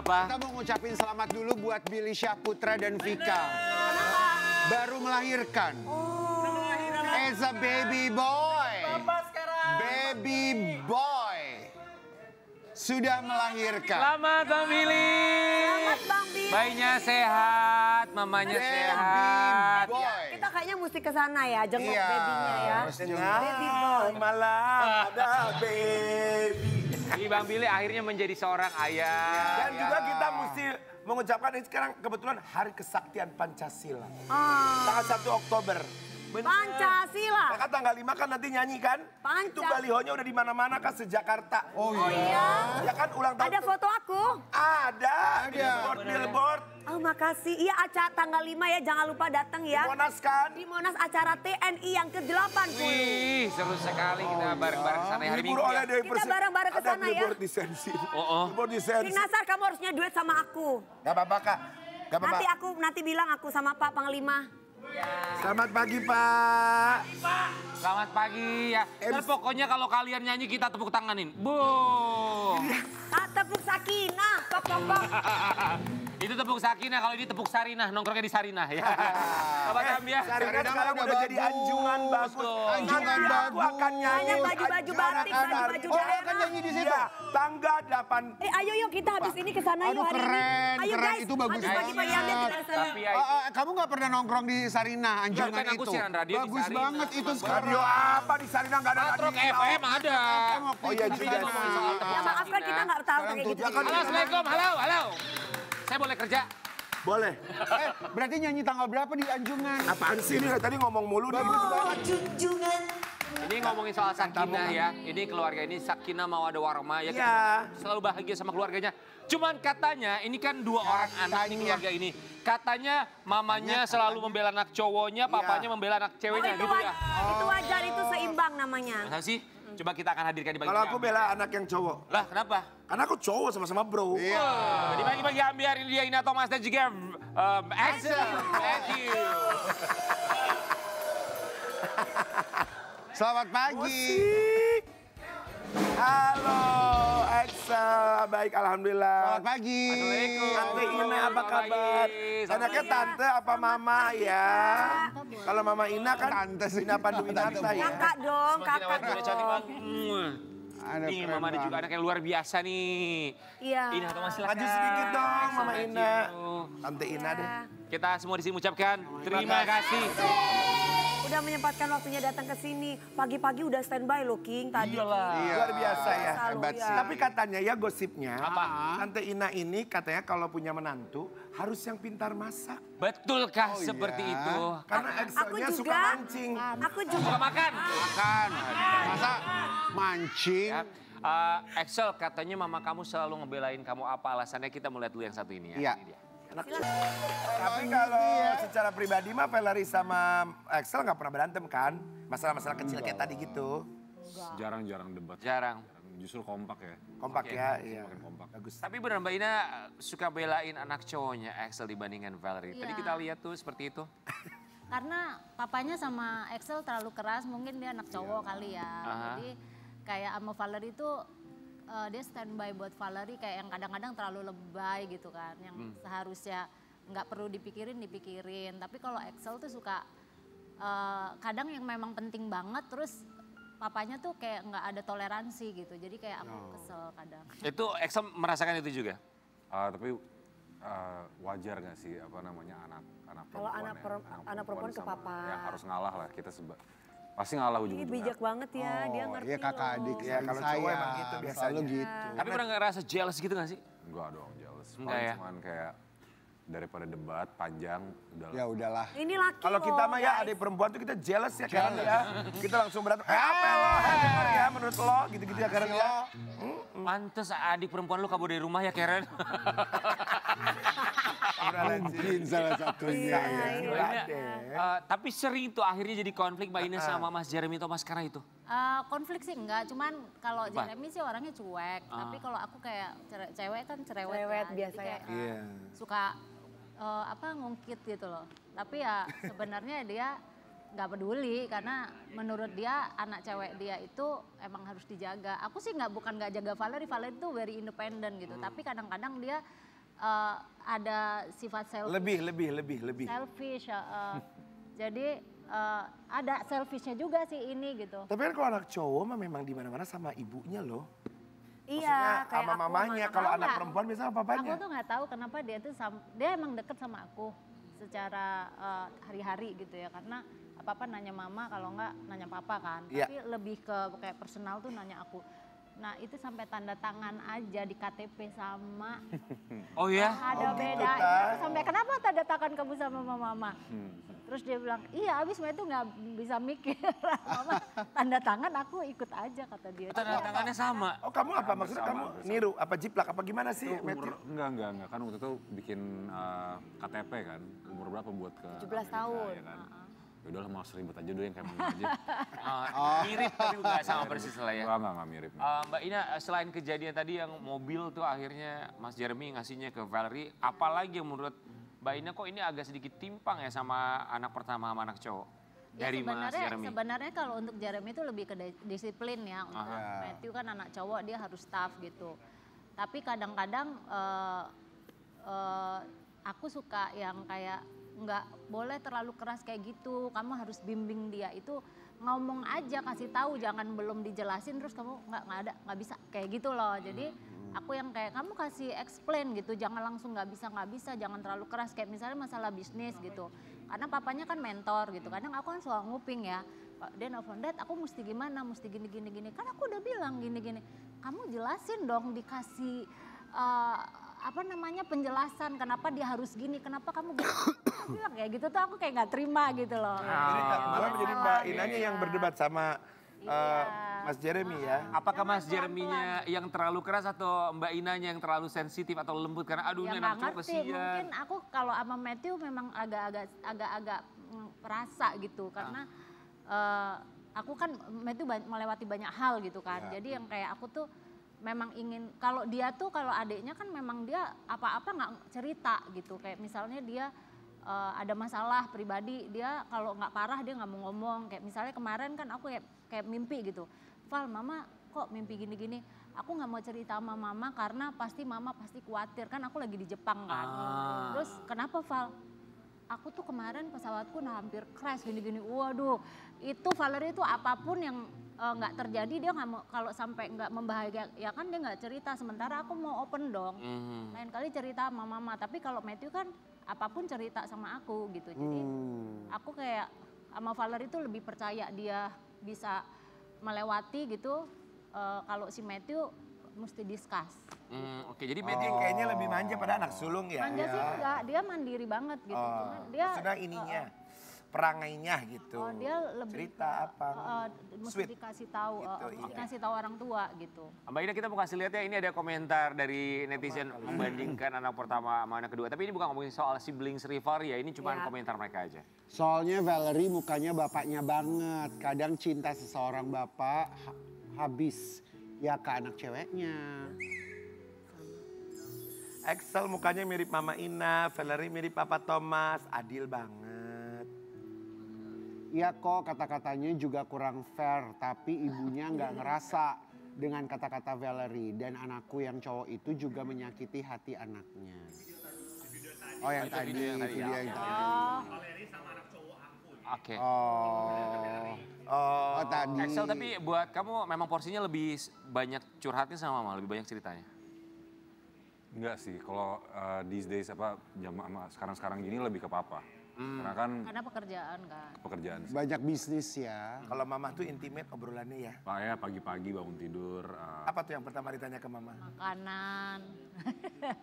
Apa? Kita mau ngucapin selamat dulu buat Billy Syahputra dan Vika. Baru melahirkan. As a baby boy. Baby boy. Sudah melahirkan. Selamat Bang Billy. Selamat Bang Billy. Bayinya sehat, mamanya sehat. Baby boy. Kita kayaknya mesti ke sana ya, jenguk Iya, babynya ya. Baby boy. Malam ada baby. Jadi Bang Billy akhirnya menjadi seorang ayah. Dan juga kita mesti mengucapkan ini sekarang kebetulan Hari Kesaktian Pancasila. Tanggal 1 Oktober. Pancasila. Maka tanggal 5 kan nanti nyanyi kan? Panca. Itu balihonya udah di mana-mana kan se-Jakarta. Oh Oh iya. Ya kan ulang tahun. Ada foto aku? Ada. Billboard. Oh makasih. Iya acara tanggal 5 ya, jangan lupa datang ya. Monas kan? Di Monas acara TNI yang ke-80. Wih, seru sekali kita bareng-bareng sana hari Libur Minggu oleh ya. Dewi Kita Persik. bareng-bareng ke sana Ada ya. billboard di sensi. Oh. Billboard di Ring sensi. Nasar kamu harusnya duet sama aku. Gak apa-apa kak. Gak apa-apa. Nanti bilang aku sama Pak Panglima. Selamat pagi Pak. Selamat pagi ya. Dan pokoknya kalau kalian nyanyi kita tepuk tanganin. Boom. Tepuk Sakinah. Pok, pok, pok. Itu tepuk Sakinah, kalau ini tepuk Sarinah, nongkrongnya di Sarinah ya. Sobat Ambia. Sarinah sekarang udah jadi anjungan bagus. Anjungan Nanti aku bagus. akan nyanyi. Banyak baju-baju batik, baju-baju Oh, daerah. akan nyanyi di situ. Iya, tangga 8. Ayo yuk kita habis ini ke sana yuk Aduh, hari keren, ini. Ayo keren. guys, Itu bagus habis pagi-pagi banget. Ambia kita ke sana. Tapi ya, Kamu nggak pernah nongkrong di Sarinah, anjungan kan aku itu? siaran radio di Bagus Sarinah. banget itu sekarang. Radio apa di Sarinah nggak ada Matrok radio. FM ada. Oh iya Tapi juga. kan ngomongin soal tepuk Ya maaf kan kita nggak tahu Sekarang kayak gitu. tutup. Halo, Assalamualaikum. Halo. Saya boleh kerja? Boleh. Berarti nyanyi tanggal berapa di anjungan? Apaan sih ini tadi ngomong mulu nih. Ini ngomongin soal Sakinah ya. Ini keluarga ini Sakinah Mawaddah Warahmah ya. Iya. Kita selalu bahagia sama keluarganya. Cuman katanya ini kan dua orang anak nih keluarga ini. Katanya mamanya selalu membela anak cowoknya, papanya membela anak ceweknya gitu ya. Itu wajar, itu seimbang namanya. Masa sih? Coba kita akan hadirkan di bagi Kalau aku bela anak yang cowok. Lah kenapa? Karena aku cowok sama-sama bro. Di bagi-bagi Ambiar ini dia Ina Thomas dan juga Axel. Thank you. Selamat pagi. Halo, Axel. Baik, alhamdulillah. Selamat pagi. Assalamualaikum. Tante Ina apa kabar? Anaknya tante apa mama ya? Kalau mama Ina kan Tante sih. Ina Pandu Winata ya. Kakak dong, kakak Udah cantik dong. banget. Ada Nih keren mama ada juga banget. anak yang luar biasa nih. Iya. Ina Thomas silakan. Maju sedikit dong, Mama Thank Ina. you. Tante Ina deh. Kita semua di sini mengucapkan terima kasih. Udah menyempatkan waktunya datang ke sini. Pagi-pagi udah standby loh King tadi. Iyalah. Iya. Luar biasa ya. Selalu, Hebat ya. sih. Tapi katanya ya gosipnya, Apa? Tante Ina ini katanya kalau punya menantu harus yang pintar masak. Betulkah Oh, seperti iya. itu? Karena Aku Excelnya suka juga. mancing. Aku juga. Suka makan? Makan. Masa mancing? Ya. Axel, katanya mama kamu selalu ngebelain kamu apa alasannya, kita mau lihat dulu yang satu ini ya. Iya. Ini dia. Tapi kalau secara pribadi mah Valerie sama Excel nggak pernah berantem kan? Masalah-masalah kecil kayak tadi gitu. Jarang-jarang debat. Jarang. Justru kompak ya. Kompak Oke. ya, iya. Makin kompak. Bagus. Tapi benar Mbak Ina suka belain anak cowoknya Axel dibandingkan Valerie. Tadi Iya. kita lihat tuh seperti itu. Karena papanya sama Axel terlalu keras, mungkin dia anak cowok kali ya. Aha. Jadi kayak sama Valerie itu dia standby buat Valerie kayak yang kadang-kadang terlalu lebay gitu kan. Yang seharusnya nggak perlu dipikirin. Tapi kalau Axel tuh suka kadang yang memang penting banget terus papanya tuh kayak nggak ada toleransi gitu. Jadi kayak aku kesel kadang. Itu Axel merasakan itu juga? Tapi wajar gak sih apa namanya anak Kalau perempuan anak perempuan ke sama- papa. Ya harus ngalah lah kita pasti ngalah Ini ujung-ujungnya. bijak banget ya, dia ngerti Iya kakak loh. adik Ya, kalau saya. cowok emang gitu biasanya. Selalu gitu. Tapi pernah ngerasa jealous gitu gak sih? Enggak dong jealous. Enggak Paling ya? cuman kayak daripada debat panjang udah Ya udahlah. Ini laki Kalau loh, kita mah ya guys. adik perempuan tuh kita jealous ya Karen ya. Kita langsung berantem. Apa lo? Dengar ya menurut lo gitu-gitu ya Karen ya. Pantes adik perempuan lu kabur dari rumah ya Karen. Mungkin salah satunya. Iya, ya. iya. Mbak Ina, tapi sering tuh akhirnya jadi konflik Mbak Ina sama Mas Jeremy Thomas karena itu. Konflik sih enggak, cuman kalau Jeremy sih orangnya cuek. Tapi kalau aku kayak cewek kan cerewet Cerewet kan. biasa Jadi ya. kayak, suka ngungkit gitu loh. Tapi ya sebenarnya dia nggak peduli karena menurut dia anak cewek dia itu emang harus dijaga. Aku sih bukan nggak jaga Valerie, Valerie tuh very independent gitu. Tapi kadang-kadang dia ada sifat Lebih. selfish. Jadi ada selfishnya juga sih ini gitu. Tapi kan kalau anak cowok mah memang di mana-mana sama ibunya loh. Iya, Maksudnya sama mamanya. Kalau Tahu anak nggak? perempuan biasanya sama papanya. Aku tuh nggak tahu kenapa dia tuh dia emang deket sama aku secara hari-hari gitu ya, karena apa-apa nanya mama, kalau nggak nanya papa kan. Iya. Tapi lebih ke kayak personal tuh nanya aku. Nah itu sampai tanda tangan aja di KTP sama. Oh ya? Ada gitu, bedanya. Tan. Aku sampai kenapa tanda tangan kamu sama mama? Terus dia bilang, iya abis itu nggak bisa mikir. Mama tanda tangan aku ikut aja kata dia. Tanda tangannya sama. Oh kamu apa? Maksudnya Sama, kamu sama. niru? Apa jiplak? Apa gimana sih? Itu Matthew? enggak. Kan waktu itu bikin KTP kan. Umur berapa buat ke 17 Amerika, tahun. ya kan. Ya udahlah mau ribet aja dulu yang kayak mana aja. Mirip tapi nggak sama persis lah ya. Enggak mirip. Mbak Ina, selain kejadian tadi yang mobil tuh akhirnya Mas Jeremy ngasihnya ke Valerie, apalagi yang menurut Mbak Ina kok ini agak sedikit timpang ya sama anak pertama sama anak cowok? Ya Dari Mas Jeremy. sebenarnya kalau untuk Jeremy itu lebih ke disiplin ya. Untuk Matthew kan anak cowok dia harus tough gitu. Tapi kadang-kadang aku suka yang kayak nggak boleh terlalu keras kayak gitu. Kamu harus bimbing dia itu ngomong aja, kasih tahu, jangan belum dijelasin terus kamu nggak bisa kayak gitu loh. Jadi aku yang kayak kamu kasih explain gitu, jangan langsung nggak bisa, jangan terlalu keras kayak misalnya masalah bisnis gitu. Karena papanya kan mentor gitu. Kadang aku kan suka nguping ya. Dia nelfon, Dad aku mesti gimana, mesti gini. Kan aku udah bilang gini. Kamu jelasin dong, dikasih penjelasan kenapa dia harus gini, kenapa kamu gini. Aku bilang kayak gitu tuh aku kayak nggak terima gitu loh. Jadi malah menjadi Mbak Inanya yang berdebat sama Iya. Mas Jeremy ya. Apakah Mas Jeremy-nya yang terlalu keras atau Mbak Inanya yang terlalu sensitif atau lembut karena aduh Ya ini nggak anak cowok ngerti, kesian. mungkin aku kalau sama Matthew memang agak perasa gitu karena aku kan Matthew melewati banyak hal gitu kan. Jadi yang kayak aku tuh memang ingin, kalau dia tuh kalau adiknya kan memang dia apa-apa nggak cerita gitu. Kayak misalnya dia ada masalah pribadi, dia kalau nggak parah dia nggak mau ngomong. Kayak misalnya kemarin kan aku kayak mimpi gitu. Val, mama kok mimpi gini-gini. Aku nggak mau cerita sama mama karena mama pasti khawatir. Kan aku lagi di Jepang kan. Terus kenapa Val? Aku tuh kemarin pesawatku hampir crash gini-gini. Waduh, itu Valerie itu apapun yang nggak terjadi dia nggak mau, kalau sampai nggak membahagiakan dia nggak cerita. Sementara aku mau open dong. Lain kali cerita sama mama. Tapi kalau Matthew kan apapun cerita sama aku gitu. Jadi aku kayak sama Valerie itu lebih percaya dia bisa melewati gitu. Kalau si Matthew mesti discuss. Oke, jadi Matthew Matthew kayaknya lebih manja pada anak sulung ya. Manja sih enggak, dia mandiri banget gitu. Cuman dia Maksudnya ininya, perangainya gitu. dia lebih Cerita apa? mesti Sweet. dikasih tahu, Gitu, iya. dikasih tahu orang tua gitu. Mbak Ina, kita mau kasih lihat ya, ini ada komentar dari netizen membandingkan anak pertama sama anak kedua. Tapi ini bukan ngomongin soal siblings rivalry ya, ini cuma komentar mereka aja. Soalnya Valerie mukanya bapaknya banget. Kadang cinta seseorang bapak habis ya ke anak ceweknya. Axel mukanya mirip Mama Ina, Valerie mirip Papa Thomas, adil banget. Iya kok kata-katanya juga kurang fair, tapi ibunya nggak ngerasa dengan kata-kata Valerie. Dan anakku yang cowok itu juga menyakiti hati anaknya. Oh yang Itu tadi, video yang tadi, video ya. yang tadi. Oke. Oh tadi. Axel, tapi buat kamu memang porsinya lebih banyak curhatnya sama mama, lebih banyak ceritanya? Enggak sih, kalau these days sekarang gini lebih ke papa. Karena kan Karena pekerjaan kan. pekerjaan sih. Banyak bisnis ya. Kalau Mama tuh intimate obrolannya ya. Pak ya pagi-pagi bangun tidur, Apa tuh yang pertama ditanya ke Mama? Makanan.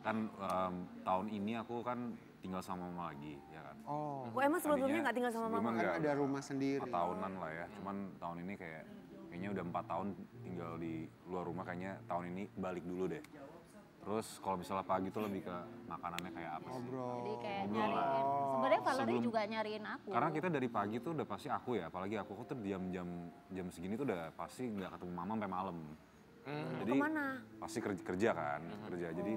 kan tahun ini aku kan tinggal sama mama lagi, ya kan. Oh, Oh, emang sebelumnya nggak tinggal sama sebelumnya mama? kan enggak, ada rumah sendiri. 4 tahunan lah ya. Cuman tahun ini kayaknya udah 4 tahun tinggal di luar rumah, kayaknya tahun ini balik dulu deh. Terus kalau misalnya pagi tuh lebih ke makanannya kayak apa sih. Jadi kayak nyariin. Sebenarnya Valerie juga nyariin aku. Karena kita dari pagi tuh udah pasti aku ya, apalagi aku tuh jam segini tuh udah pasti nggak ketemu mama sampai malam. Jadi Kemana? pasti kerja kan, kerja. Jadi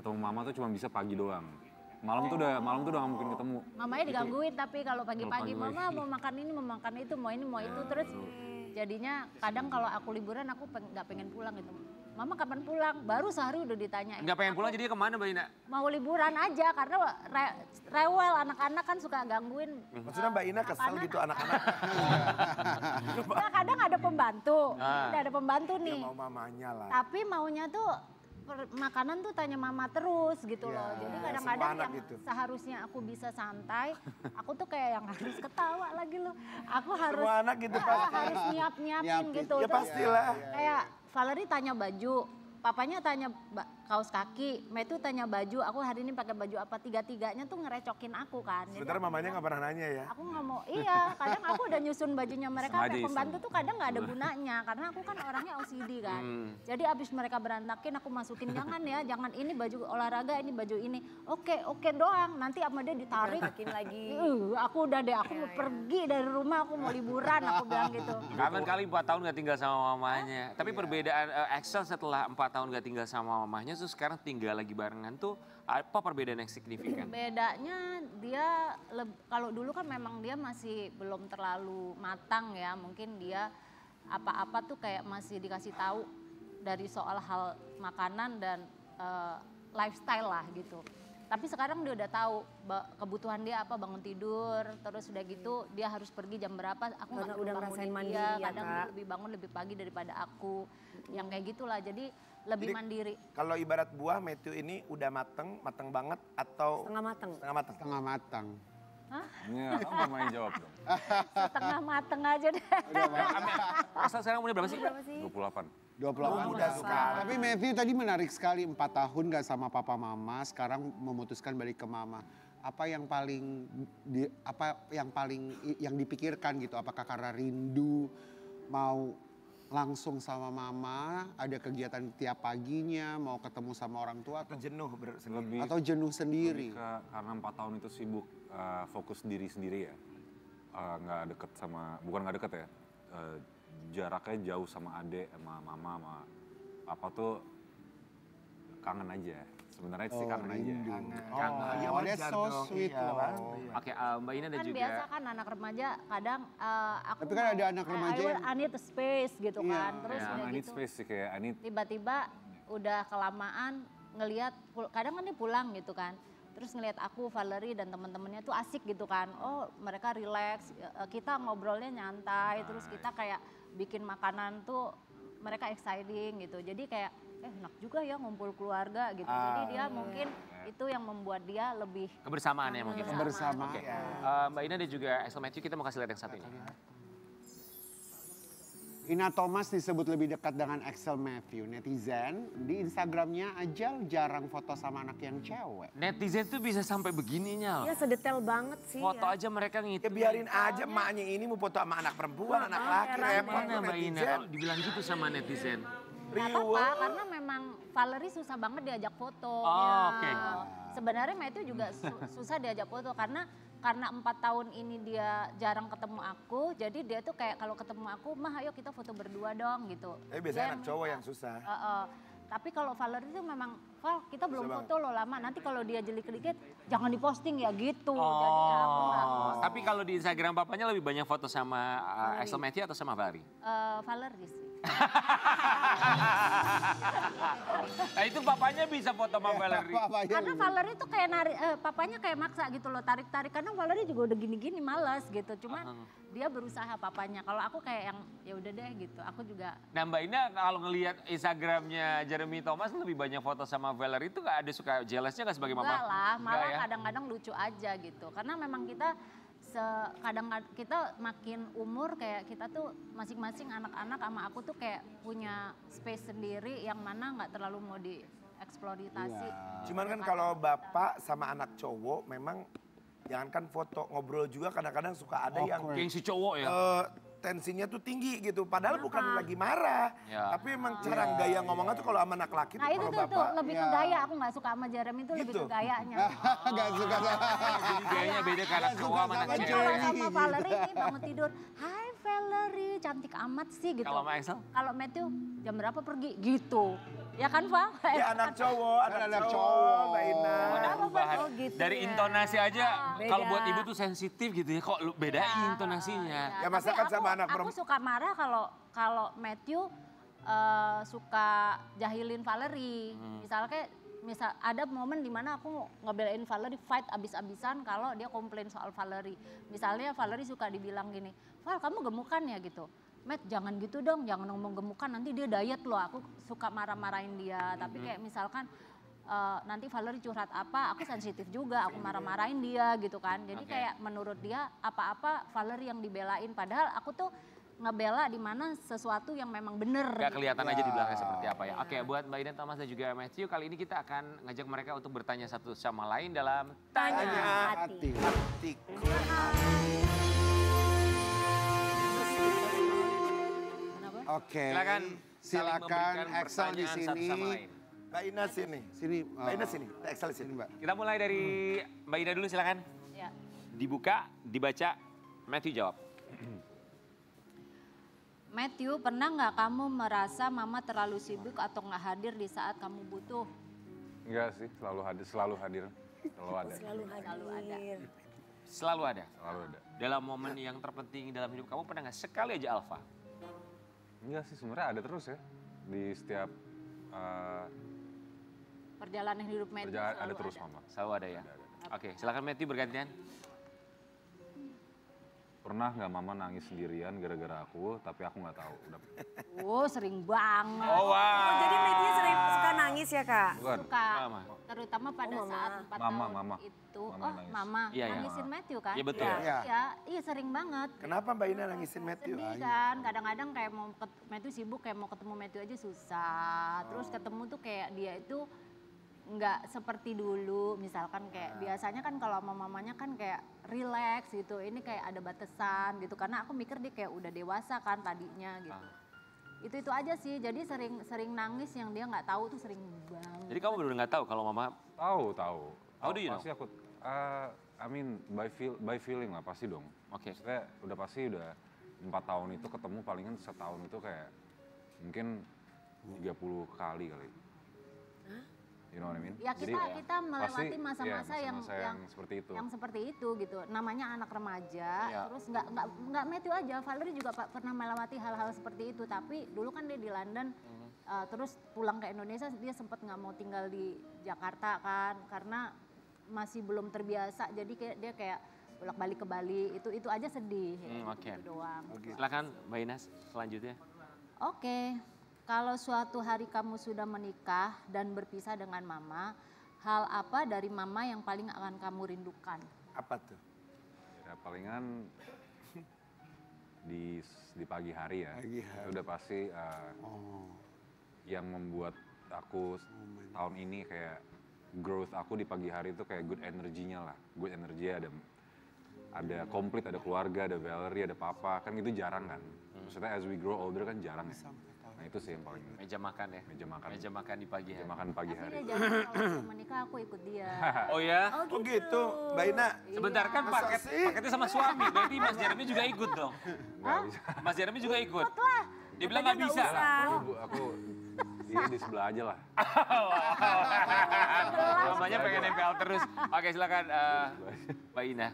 ketemu mama tuh cuma bisa pagi doang. Malam tuh udah nggak mungkin ketemu. Mamanya digangguin tapi kalau pagi-pagi Kalau pagi-pagi. mama mau makan ini, mau makan itu, mau ini, mau itu. Terus jadinya kadang kalau aku liburan aku nggak pengen pulang gitu. Mama kapan pulang? Baru sehari udah ditanyain. Nggak pengen pulang jadi kemana Mbak Ina? Mau liburan aja karena rewel anak-anak kan suka gangguin. Maksudnya Mbak Ina kesel gitu anak-anak. Nah, kadang ada pembantu, ada pembantu Ya nih. mau mamanya lah. Tapi maunya tuh makanan tuh tanya mama terus gitu loh. Jadi kadang-kadang semua anak yang gitu. seharusnya aku bisa santai, aku tuh kayak yang harus ketawa lagi loh. Aku harus Semua anak gitu pasti. harus nyiapin gitu. Ya Terus pastilah. kayak Valerie tanya baju, papanya tanya kaos kaki, Matthew tanya baju, aku hari ini pakai baju apa, tiga-tiganya tuh ngerecokin aku kan. Jadi Sebentar aku mamanya bilang, nggak pernah nanya ya. aku nggak mau, iya kadang aku udah nyusun bajunya mereka, Sengaja sampai pembantu iseng. tuh kadang nggak ada gunanya, karena aku kan orangnya OCD kan. Jadi abis mereka berantakin aku masukin, jangan ya, jangan ini baju olahraga, ini baju ini. Oke doang, nanti sama dia ditarik. Makin lagi. Aku udah deh, aku mau pergi dari rumah, aku mau liburan, aku bilang gitu. Kangen kali 4 tahun gak tinggal sama mamanya. Tapi perbedaan Axel setelah 4 tahun gak tinggal sama mamanya terus sekarang tinggal lagi barengan tuh apa perbedaan yang signifikan? Bedanya dia, kalau dulu kan memang dia masih belum terlalu matang ya, mungkin dia apa-apa tuh kayak masih dikasih tahu dari soal hal makanan dan lifestyle lah gitu. Tapi sekarang dia udah tahu kebutuhan dia apa, bangun tidur, terus udah gitu dia harus pergi jam berapa, aku nggak perlu Udah bangunin ngerasain dia, mandiri ya, kadang Kak. lebih bangun lebih pagi daripada aku, yang kayak gitulah, jadi lebih Jadi, mandiri. Kalau ibarat buah, Matthew ini udah mateng banget atau Setengah mateng. setengah mateng? Setengah matang. Iya, kamu main jawab dong. Setengah mateng aja deh. Axel sekarang umurnya berapa sih? 28. 28. Muda sekali. Tapi Matthew tadi menarik sekali, 4 tahun gak sama papa mama, sekarang memutuskan balik ke mama. Apa yang paling yang dipikirkan gitu? Apakah karena rindu mau langsung sama mama, ada kegiatan tiap paginya, mau ketemu sama orang tua Atau jenuh Lebih atau jenuh sendiri? karena 4 tahun itu sibuk fokus diri sendiri ya. Nggak deket sama, bukan nggak deket ya. Jaraknya jauh sama adek, sama mama, sama papa tuh kangen aja. Sebenarnya sih kangen aja. Iya, Oh, wajar that's so dong. sweet Iya, loh. Bang. Oke, Mbak Ina dan Kan juga biasa kan anak remaja kadang aku Tapi kan ada anak remaja yang- I need a space gitu Iya. kan. Terus Ya, udah I need gitu space sih kayak I need tiba-tiba udah kelamaan ngelihat, kadang kan dia pulang gitu kan. Terus ngelihat aku, Valerie dan teman-temannya tuh asik gitu kan. Oh, mereka relax, kita ngobrolnya nyantai, terus kita kayak bikin makanan tuh mereka exciting gitu. Jadi kayak enak juga ya ngumpul keluarga gitu. Jadi dia mungkin itu yang membuat dia lebih kebersamaan ya mungkin. Bersama. Oke. Mbak Ina dan juga Axel Matthew kita mau kasih lihat yang satu ini. Ina Thomas disebut lebih dekat dengan Axel Matthew. Netizen di Instagramnya aja jarang foto sama anak yang cewek. Netizen tuh bisa sampai begininya loh. Ya sedetail banget sih Foto ya. aja mereka Ya ngitung. biarin aja emaknya ini mau foto sama anak perempuan, anak laki, repot Mana kok Mbak Ina netizen. kalau dibilang gitu sama netizen? Gak apa-apa, karena memang Valerie susah banget diajak foto. Oh, oke. Sebenarnya Matthew juga susah diajak foto karena 4 tahun ini dia jarang ketemu aku, jadi dia tuh kayak kalau ketemu aku, mah ayo kita foto berdua dong gitu. Tapi Dia biasanya anak cowok minta. yang susah. Tapi kalau Valerie itu memang, Val kita belum foto loh lama, nanti kalau dia jelik dikit jangan diposting ya gitu. Jadi ya aku nggak post. Tapi kalau di Instagram papanya lebih banyak foto sama Axel Matthew atau sama Valerie? Valerie sih. Nah itu papanya bisa foto sama Valerie. Karena Valerie tuh kayak papanya kayak maksa gitu loh, tarik-tarik. Karena Valerie juga udah gini-gini males gitu. Cuman dia berusaha papanya. Kalau aku kayak yang ya udah deh gitu. Aku juga Nah Mbak Ina kalau ngelihat Instagramnya Jeremy Thomas lebih banyak foto sama Valerie itu gak ada suka jealousnya gak sebagai mama? enggak lah, malah Enggak ya? kadang-kadang lucu aja gitu. Karena memang kita kadang kita makin umur kayak kita tuh masing-masing anak-anak sama aku tuh kayak punya space sendiri yang mana nggak terlalu mau dieksploitasi. Cuman kan kalau bapak sama anak cowok memang jangankan foto, ngobrol juga kadang-kadang suka ada yang Gengsi cowok ya? tensinya tuh tinggi gitu. Padahal bukan lagi marah. Ya. Tapi emang cara gaya ngomongnya tuh kalau sama anak laki Nah tuh itu kalau tuh bapak. lebih ke gaya, aku nggak suka sama Jeremy itu lebih Gitu. ke gayanya. Gak suka sama. Jadi gayanya beda karena Nggak cowok suka sama anak sama Jadi cewek. kalau sama Valerie ini bangun tidur, hai Valerie cantik amat sih gitu. Kalau sama Axel? Kalau Matthew jam berapa pergi gitu. Ya kan Val? Ya anak cowok, Anak anak cowok. cowok, Mbak Ina. Ada perubahan. Oh, gitu Dari ya. intonasi aja, Beda. kalau buat ibu tuh sensitif gitu ya. Kok lu bedain intonasinya? Ya, masakan tapi sama anak aku suka marah kalau Matthew suka jahilin Valerie. Misal ada momen dimana aku ngebelain Valerie fight abis-abisan kalau dia komplain soal Valerie. Misalnya Valerie suka dibilang gini, Val kamu gemukan ya gitu. Matt jangan gitu dong, jangan ngomong gemukan nanti dia diet loh. Aku suka marah-marahin dia. Tapi kayak misalkan nanti Valerie curhat apa, aku sensitif juga, aku marah-marahin dia gitu kan. Jadi kayak menurut dia apa-apa Valerie yang dibelain. Padahal aku tuh ngebela di mana sesuatu yang memang bener. Gak kelihatan aja di belakang seperti apa ya. Oke, buat Mbak Ina, Thomas dan juga Matthew, kali ini kita akan ngajak mereka untuk bertanya satu sama lain dalam Tanya Hati. Hatiku. Oke. Silakan saling Silakan memberikan Excel di pertanyaan satu sini. sama lain. Mbak Ina sini. Sini. Mbak Ina sini. Excel sini Mbak. Kita mulai dari Mbak Ina dulu silakan. Ya. Dibuka, dibaca, Matthew jawab. Matthew, pernah nggak kamu merasa mama terlalu sibuk atau nggak hadir di saat kamu butuh? Enggak sih, selalu hadir. Selalu ada. Selalu hadir. Selalu ada. Selalu ada. Dalam momen yang terpenting dalam hidup kamu pernah nggak sekali aja alfa? Enggak sih, sebenarnya ada terus ya. Di setiap Perjalanan hidup Matthew perjalanan selalu ada terus mama. Selalu ada ya? Oke, silakan Matthew bergantian. Pernah nggak mama nangis sendirian gara-gara aku, tapi aku nggak tahu. Udah. Oh sering banget. Oh wow. Oh, jadi Matthew sering suka nangis ya kak? Bukan. Suka, Mama. terutama pada saat 4 Mama, tahun mama. itu. Mama Oh nangis. mama, Iya, iya. nangisin Matthew kan? Iya, betul. Iya sering banget. Kenapa Mbak Ina nangisin Matthew? Sedih kan, kadang-kadang kayak Matthew sibuk kayak mau ketemu Matthew aja susah. Terus ketemu tuh kayak dia itu nggak seperti dulu, misalkan kayak biasanya kan kalau sama mamanya kan kayak relax gitu, ini kayak ada batasan gitu karena aku mikir dia kayak udah dewasa kan tadinya gitu. Itu aja sih, jadi sering nangis yang dia nggak tahu tuh sering banget. Jadi kamu benar-benar nggak tahu kalau mama Tahu. How do you know? Pasti aku, I mean by feeling lah pasti dong. Oke. Maksudnya udah pasti udah 4 tahun itu ketemu palingan setahun itu kayak mungkin 30 kali kali. You know what I mean? Ya kita melewati pasti, masa-masa iya, yang seperti itu. yang seperti itu gitu. Namanya anak remaja, Ya. terus nggak Matthew aja, Valerie juga pernah melewati hal-hal seperti itu. Tapi dulu kan dia di London, terus pulang ke Indonesia dia sempat nggak mau tinggal di Jakarta kan, karena masih belum terbiasa. Jadi dia kayak bolak-balik ke Bali. Itu aja sedih. Oke. Itu doang. Silakan Mbak Ines selanjutnya. Oke, kalau suatu hari kamu sudah menikah dan berpisah dengan mama, hal apa dari mama yang paling akan kamu rindukan? Apa tuh? Ya palingan di pagi hari ya. Pagi hari. Udah pasti yang membuat aku tahun ini kayak growth aku di pagi hari itu kayak good energinya lah. Good energy ada komplit, ada keluarga, ada Valerie, ada papa. Kan itu jarang kan. Maksudnya as we grow older kan jarang ya. Nah itu sih yang paling Meja makan ya. meja makan. Meja makan di pagi Meja hari. makan pagi Tapi hari. dia jangan kalau saya menikah aku ikut dia. Oh ya? Oh gitu, Mbak Ina. Sebentar kan Masa sih? paketnya sama suami, berarti Mas Jeremy juga ikut dong. Nggak bisa. Mas Jeremy juga ikut. Ikut lah. Dia bilang nggak bisa. Aku dia di sebelah aja lah. Mamanya pengen nempel terus. Oke silakan Mbak Ina.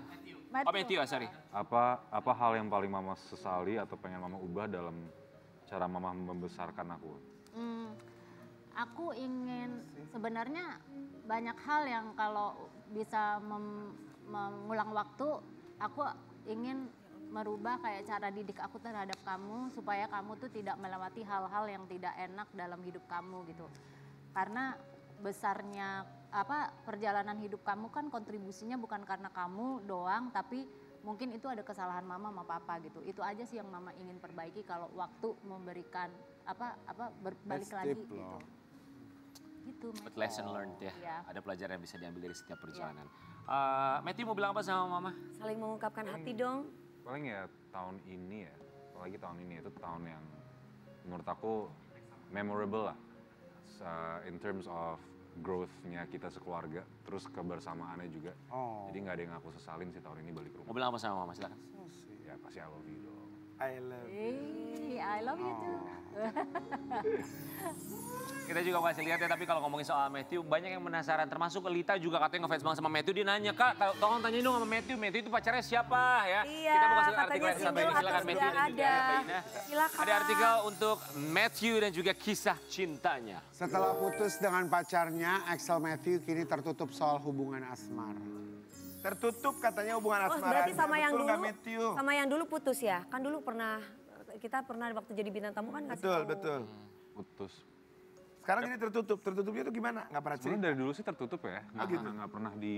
Oh Matthew, sorry. Apa hal yang paling mama sesali atau pengen mama ubah dalam cara mama membesarkan aku? Aku ingin sebenarnya banyak hal yang kalau bisa mengulang waktu, aku ingin merubah kayak cara didik aku terhadap kamu supaya kamu tuh tidak melewati hal-hal yang tidak enak dalam hidup kamu gitu. Karena besarnya perjalanan hidup kamu kan kontribusinya bukan karena kamu doang, tapi mungkin itu ada kesalahan mama sama papa gitu. Itu aja sih yang mama ingin perbaiki kalau waktu memberikan berbalik Best lagi tip gitu. loh. Gitu. But lesson learned ya. Iya. Ada pelajaran yang bisa diambil dari setiap perjalanan. Matthew mau bilang apa sama mama? Saling mengungkapkan hati dong. Paling ya tahun ini ya, apalagi tahun ini itu tahun yang menurut aku memorable lah. In terms of growth-nya kita sekeluarga, terus kebersamaannya juga. Oh. Jadi nggak ada yang aku sesalin sih tahun ini balik Mau rumah. bilang apa sama mama? Silakan. Ya pasti I love you dong. I love you. I love you too. Kita juga masih lihat ya, tapi kalau ngomongin soal Matthew, banyak yang penasaran. Termasuk Lita juga katanya ngefans banget sama Matthew. Dia nanya, Kak, tolong tanyain dong sama Matthew. Matthew itu pacarnya siapa ya? Iya, Kita buka katanya artikel yang sampai ini. single Silakan atau Matthew sudah dan juga ada. Mbak Ina. Silakan. Ada artikel untuk Matthew dan juga kisah cintanya. Setelah putus dengan pacarnya, Axel Matthew kini tertutup soal hubungan asmara. Tertutup katanya hubungan Oh, asmara. berarti sama yang Betul dulu, nggak, Matthew? sama yang dulu putus ya? Kan dulu kita pernah waktu jadi bintang tamu kan ngasih Betul, tahu. betul. Putus. Sekarang jadi tertutup. Tertutupnya itu gimana? Nggak pernah cerita. Sebenarnya dari dulu sih tertutup ya. Nggak pernah di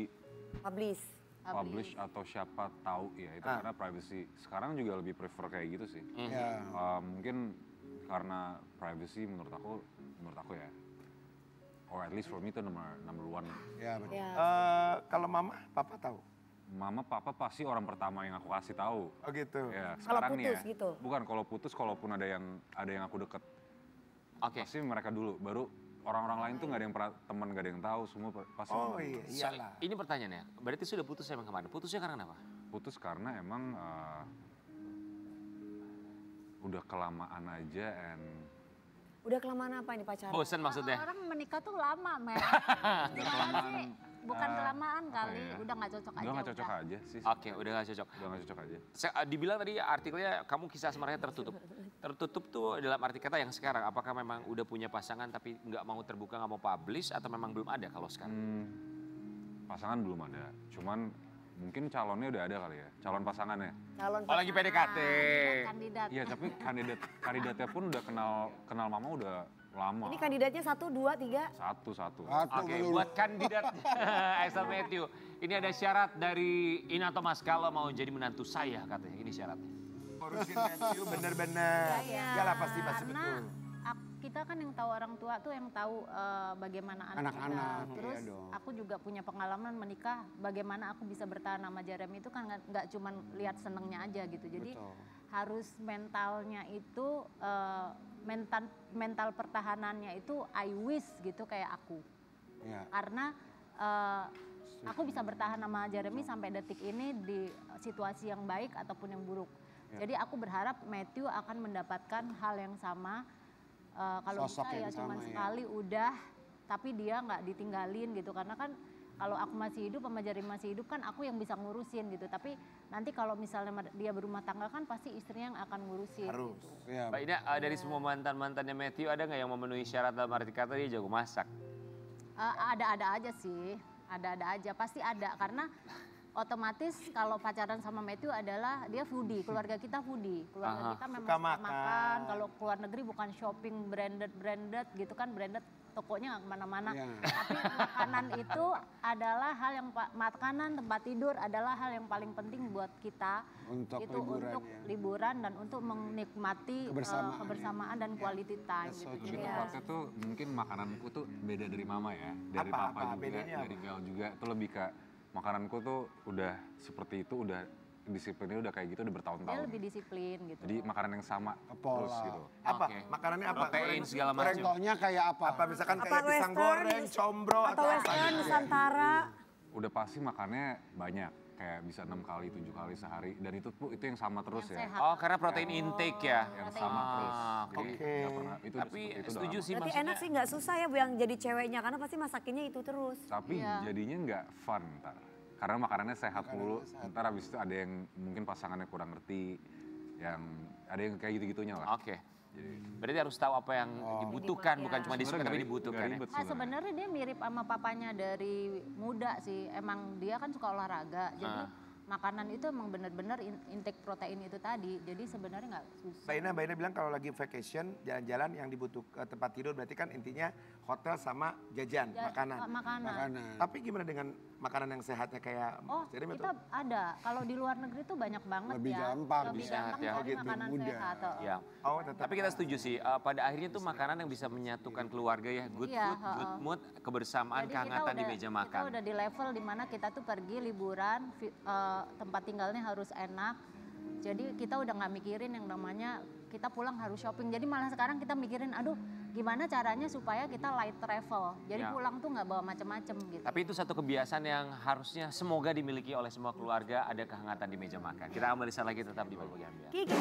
Publish. publish atau siapa tahu ya. Itu karena privacy. Sekarang juga lebih prefer kayak gitu sih. Ya. Mungkin karena privacy menurut aku ya. Or at least for me itu number one. Ya, betul. Ya. Kalau mama, papa tahu? Mama, papa pasti orang pertama yang aku kasih tahu. Oh gitu. Ya, Kalau sekarang nih putus ya. gitu? Bukan kalau putus, kalaupun ada yang aku deket. Oke. Pasti mereka dulu, baru orang-orang lain tuh nggak ada yang teman, nggak ada yang tahu, semua pasti. Oh mama. iya, So, iyalah. ini pertanyaannya, berarti sudah putus emang kemarin? Putusnya karena kenapa? Putus karena emang udah kelamaan aja Udah kelamaan apa ini pacaran? Bosan maksudnya? Orang menikah tuh lama, men. udah kelamaan. Bukan kelamaan apa kali, ya? udah nggak cocok aja. Udah nggak cocok aja sih. Oke, udah gak cocok. Udah nggak cocok aja. Dibilang tadi artikelnya kamu kisah asmaranya tertutup. Tertutup tuh dalam arti kata yang sekarang. Apakah memang udah punya pasangan tapi nggak mau terbuka, nggak mau publish atau memang belum ada kalau sekarang? Pasangan belum ada, cuman mungkin calonnya udah ada kali ya, calon pasangannya. Calon Oh lagi PDKT. Kandidat. Iya, tapi kandidatnya pun udah kenal mama udah lama. Ini kandidatnya 1, 2, 3. Satu. Oke, buat kandidat Axel Matthew. Ini ada syarat dari Ina Thomas kalau mau jadi menantu saya katanya. Ini syaratnya. Ngurusin Matthew bener-bener. Iyalah pasti Karena betul. kita kan yang tahu orang tua tuh yang tahu bagaimana anak kita. Anak-anak, Terus iya dong. aku juga punya pengalaman menikah. Bagaimana aku bisa bertahan sama Jeremy itu kan nggak cuma lihat senengnya aja gitu. Jadi Betul. harus mentalnya itu mental pertahanannya itu I wish gitu kayak aku. Ya. Karena aku bisa bertahan sama Jeremy sampai detik ini di situasi yang baik ataupun yang buruk. Jadi aku berharap Matthew akan mendapatkan hal yang sama. Kalau bisa Sosok yang ya cuma sama, ya. sekali udah, tapi dia nggak ditinggalin gitu. Karena kan kalau aku masih hidup sama Jeremy masih hidup kan aku yang bisa ngurusin gitu. Tapi nanti kalau misalnya dia berumah tangga kan pasti istrinya yang akan ngurusin. Harus. Gitu. Ya, Mbak Ina, dari semua mantan-mantannya Matthew ada nggak yang memenuhi syarat dalam arti kata dia jago masak? Ada-ada aja sih, ada-ada aja, pasti ada karena otomatis kalau pacaran sama Matthew adalah dia foodie, keluarga kita foodie, keluarga kita memang Suka suka makan. makan. Kalau keluar negeri bukan shopping branded gitu kan, branded tokonya nggak kemana-mana. Iya. Tapi makanan itu adalah hal yang makanan, tempat tidur adalah hal yang paling penting buat kita. Untuk itu liburan, untuk ya. liburan dan untuk menikmati Kebersamaan, kebersamaan dan quality time. That's so gitu. Lebih Iya. tepatnya tuh mungkin makananku tuh beda dari mama ya, dari Apa? papa juga, Bedanya dari apa? Gal juga. Itu lebih ke makananku tuh udah seperti itu, udah disiplinnya udah kayak gitu, udah Dia bertahun-tahun. lebih disiplin gitu. Jadi makanan yang sama Pola. terus gitu. Apa? Oke. Makanannya apa? Protein segala macam. Contohnya kayak apa? Apa misalkan Apa kayak pisang western, goreng, combro atau atau apa? western, Nusantara. Udah pasti makannya banyak, kayak bisa 6 kali, 7 kali sehari. Dan itu yang sama terus Yang ya. sehat. Oh karena protein intake ya? Yang sama terus. Jadi Oke. nggak pernah, itu Tapi seperti itu setuju udah sih Berarti maksudnya. enak sih nggak susah ya Bu yang jadi ceweknya karena pasti masakinnya itu terus. lama. Tapi jadinya nggak fun ntar. Karena makanannya sehat mulu, ntar habis itu ada yang mungkin pasangannya kurang ngerti, yang ada yang kayak gitu-gitunya lah. Oke. Jadi, Berarti harus tahu apa yang dibutuhkan, bukan cuma disuka tapi sebenarnya dibutuhkan nggak ya. ribet Nah, sebenarnya dia mirip sama papanya dari muda sih. Emang dia kan suka olahraga. Jadi makanan itu emang benar-benar intake protein itu tadi. Jadi sebenarnya nggak susah. Mbak Ina bilang kalau lagi vacation, jalan-jalan yang dibutuhkan tempat tidur berarti kan intinya hotel sama jajan, makanan. Makanan. Tapi gimana dengan makanan yang sehatnya kayak Oh, Jeremy kita ada. Kalau di luar negeri tuh banyak banget Lebih ya. gampang, Lebih bisa gampang ya. cari Lebih makanan mudah. sehat. Ya. Oh, tetap. Tapi kita setuju sih, pada akhirnya tuh makanan yang bisa menyatukan keluarga ya. Good Iya, food, good mood, kebersamaan, Jadi kehangatan di meja makan. Kita udah di level dimana kita tuh pergi liburan, tempat tinggalnya harus enak. Jadi kita udah nggak mikirin yang namanya kita pulang harus shopping. Jadi malah sekarang kita mikirin, aduh gimana caranya supaya kita light travel. Jadi Ya. pulang tuh nggak bawa macem-macem gitu. Tapi itu satu kebiasaan yang harusnya semoga dimiliki oleh semua keluarga, ada kehangatan di meja makan. Kita kembali saat lagi tetap di Bagian Ambiar. Kiki.